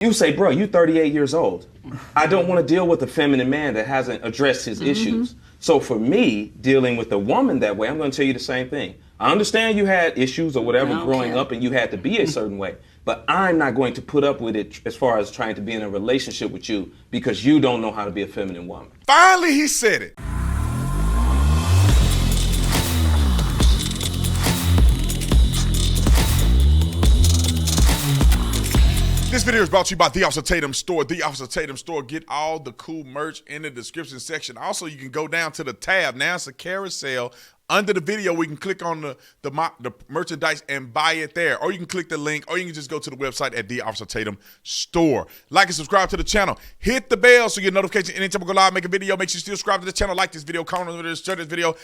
You say, bro, you 38 years old. I don't want to deal with a feminine man that hasn't addressed his issues. So for me, dealing with a woman that way, I'm going to tell you the same thing. I understand you had issues or whatever growing up and you had to be a certain way, but I'm not going to put up with it as far as trying to be in a relationship with you because you don't know how to be a feminine woman. Finally, he said it. This video is brought to you by The Officer Tatum Store. The Officer Tatum Store. Get all the cool merch in the description section. Also, you can go down to the tab. Now it's a carousel. Under the video, we can click on the merchandise and buy it there. Or you can click the link, or you can just go to the website at The Officer Tatum Store. Like and subscribe to the channel. Hit the bell so you get notifications anytime we go live, make a video. Make sure you still subscribe to the channel. Like this video, comment on this, share this video.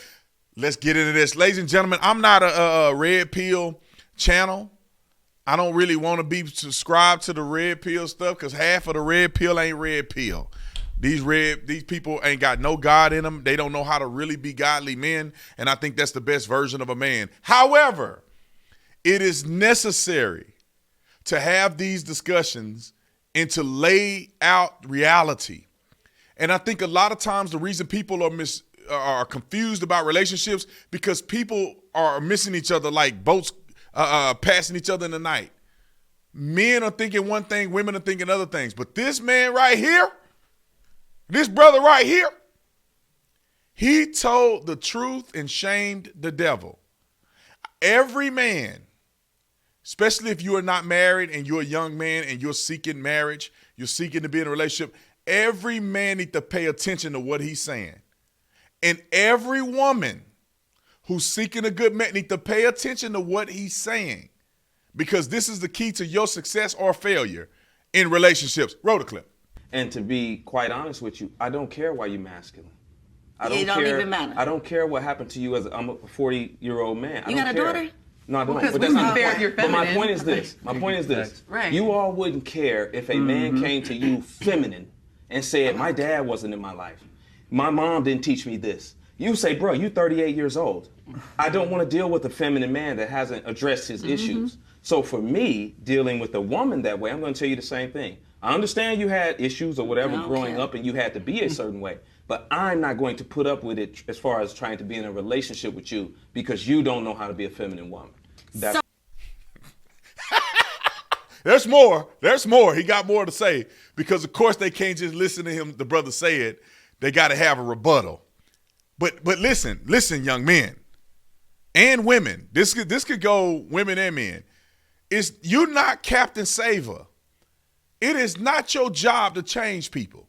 Let's get into this. Ladies and gentlemen, I'm not a red pill channel. I don't really want to be subscribed to the red pill stuff because half of the red pill ain't red pill. These people ain't got no God in them. They don't know how to really be godly men, and I think that's the best version of a man. However, it is necessary to have these discussions and to lay out reality. And I think a lot of times the reason people are confused about relationships because people are missing each other like boats passing each other in the night. Men are thinking one thing, women are thinking other things. But this man right here, this brother right here, he told the truth and shamed the devil. Every man, especially if you are not married and you're a young man and you're seeking marriage, you're seeking to be in a relationship, every man needs to pay attention to what he's saying. And every woman who's seeking a good man need to pay attention to what he's saying because this is the key to your success or failure in relationships. Roll the clip. And to be quite honest with you, I don't care why you're masculine. It don't even matter. I don't care what happened to you as I'm a 40-year-old man. You got a daughter? No, I don't. Because but that's not the fair, point. you're But my feminine. point is this. My point is this. Right. You all wouldn't care if a man came to you feminine and said, my dad wasn't in my life. My mom didn't teach me this. You say, bro, you 38 years old. I don't want to deal with a feminine man that hasn't addressed his issues. So for me, dealing with a woman that way, I'm going to tell you the same thing. I understand you had issues or whatever growing up and you had to be a certain way, but I'm not going to put up with it as far as trying to be in a relationship with you because you don't know how to be a feminine woman. There's more. There's more. He got more to say because, of course, they can't just listen to him. The brother say it. They got to have a rebuttal. But listen, young men and women. This could go women and men. You're not Captain Saver. It is not your job to change people.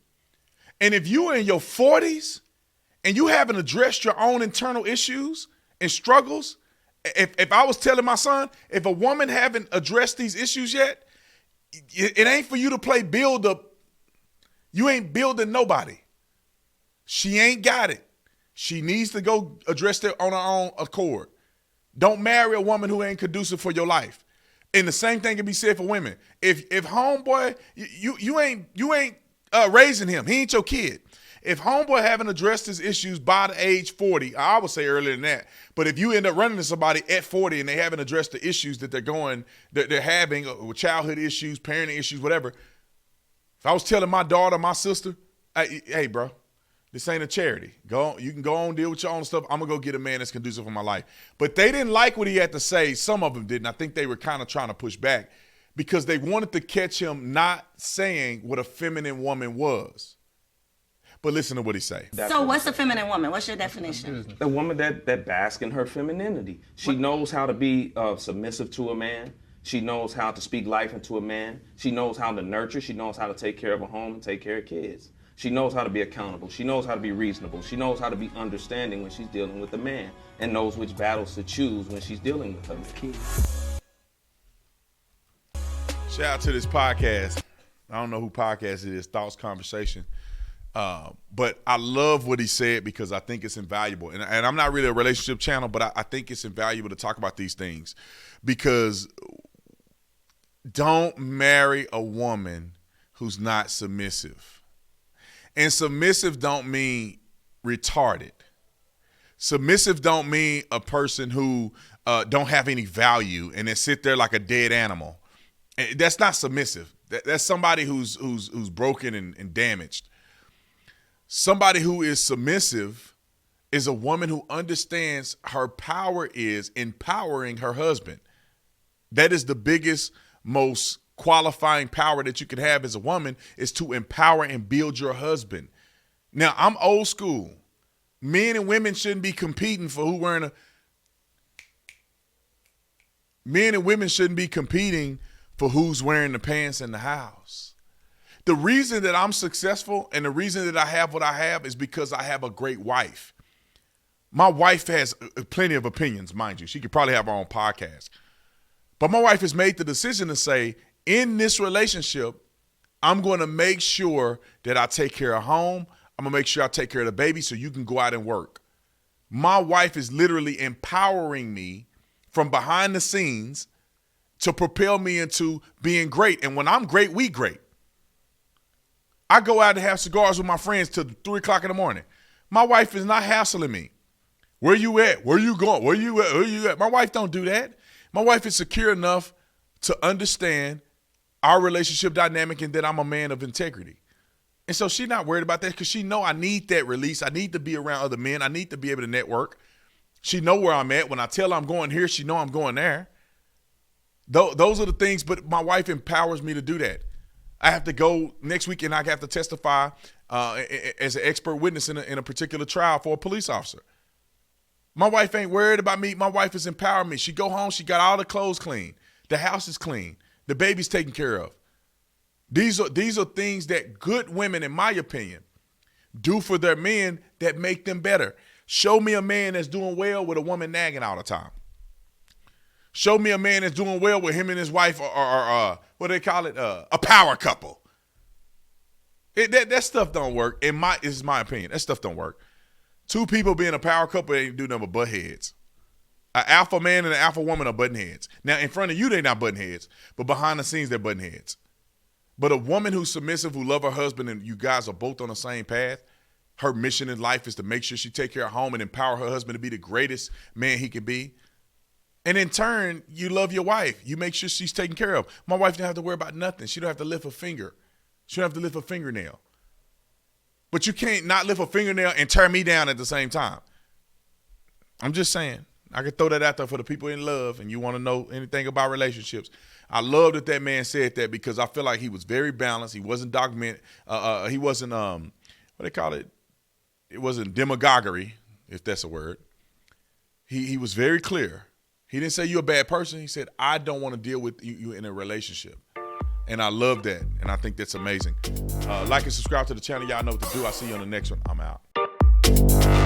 And if you are in your 40s and you haven't addressed your own internal issues and struggles, if I was telling my son, if a woman haven't addressed these issues yet, it ain't for you to play build up. You ain't building nobody. She ain't got it. She needs to go address it on her own accord. Don't marry a woman who ain't conducive for your life. And the same thing can be said for women. If homeboy, you ain't raising him. He ain't your kid. If homeboy haven't addressed his issues by the age 40, I would say earlier than that. But if you end up running to somebody at 40 and they haven't addressed the issues that they're having with childhood issues, parenting issues, whatever. If I was telling my daughter, my sister, hey bro, this ain't a charity. You can go on, deal with your own stuff. I'm going to go get a man that's conducive for my life. But they didn't like what he had to say. Some of them didn't. I think they were kind of trying to push back because they wanted to catch him not saying what a feminine woman was. But listen to what he say. So what's a feminine woman? What's your definition? A woman that basks in her femininity. She knows how to be submissive to a man. She knows how to speak life into a man. She knows how to nurture. She knows how to take care of a home and take care of kids. She knows how to be accountable. She knows how to be reasonable. She knows how to be understanding when she's dealing with a man and knows which battles to choose when she's dealing with him. Shout out to this podcast. I don't know who podcast it is, Thoughts Conversation. But I love what he said because I think it's invaluable. And I'm not really a relationship channel, but I think it's invaluable to talk about these things because don't marry a woman who's not submissive. And submissive don't mean retarded. Submissive don't mean a person who don't have any value and then sit there like a dead animal. That's not submissive. That's somebody who's broken and damaged. Somebody who is submissive is a woman who understands her power is empowering her husband. That is the biggest, most qualifying power that you can have as a woman, is to empower and build your husband. Now, I'm old school. Men and women shouldn't be competing for Men and women shouldn't be competing for who's wearing the pants in the house. The reason that I'm successful and the reason that I have what I have is because I have a great wife. My wife has plenty of opinions, mind you. She could probably have her own podcast. But my wife has made the decision to say, in this relationship, I'm going to make sure that I take care of home. I'm going to make sure I take care of the baby so you can go out and work. My wife is literally empowering me from behind the scenes to propel me into being great. And when I'm great, we great. I go out and have cigars with my friends till 3 o'clock in the morning. My wife is not hassling me. Where you at? Where you going? Where you at? Where you at? My wife don't do that. My wife is secure enough to understand our relationship dynamic and that I'm a man of integrity. And so she's not worried about that because she know I need that release. I need to be around other men. I need to be able to network. She know where I'm at. When I tell her I'm going here, she know I'm going there. Those are the things, but my wife empowers me to do that. I have to go next week and I have to testify as an expert witness in a particular trial for a police officer. My wife ain't worried about me. My wife is empowering me. She go home, she got all the clothes clean. The house is clean. The baby's taken care of. These are things that good women, in my opinion, do for their men that make them better. Show me a man that's doing well with a woman nagging all the time. Show me a man that's doing well with him and his wife are what do they call it? A power couple. That stuff don't work. This is my opinion. That stuff don't work. Two people being a power couple ain't do nothing but butt heads. An alpha man and an alpha woman are butting heads. Now, in front of you, they're not butting heads, but behind the scenes, they're butting heads. But a woman who's submissive, who love her husband, and you guys are both on the same path, her mission in life is to make sure she take care of home and empower her husband to be the greatest man he can be. And in turn, you love your wife. You make sure she's taken care of. My wife don't have to worry about nothing. She don't have to lift a finger. She don't have to lift a fingernail. But you can't not lift a fingernail and tear me down at the same time. I'm just saying. I can throw that out there for the people in love and you want to know anything about relationships. I love that man said that because I feel like he was very balanced. He wasn't dogmatic. He wasn't, what they call it? It wasn't demagoguery, if that's a word. He was very clear. He didn't say you're a bad person. He said, I don't want to deal with you in a relationship. And I love that. And I think that's amazing. Like and subscribe to the channel. Y'all know what to do. I'll see you on the next one. I'm out.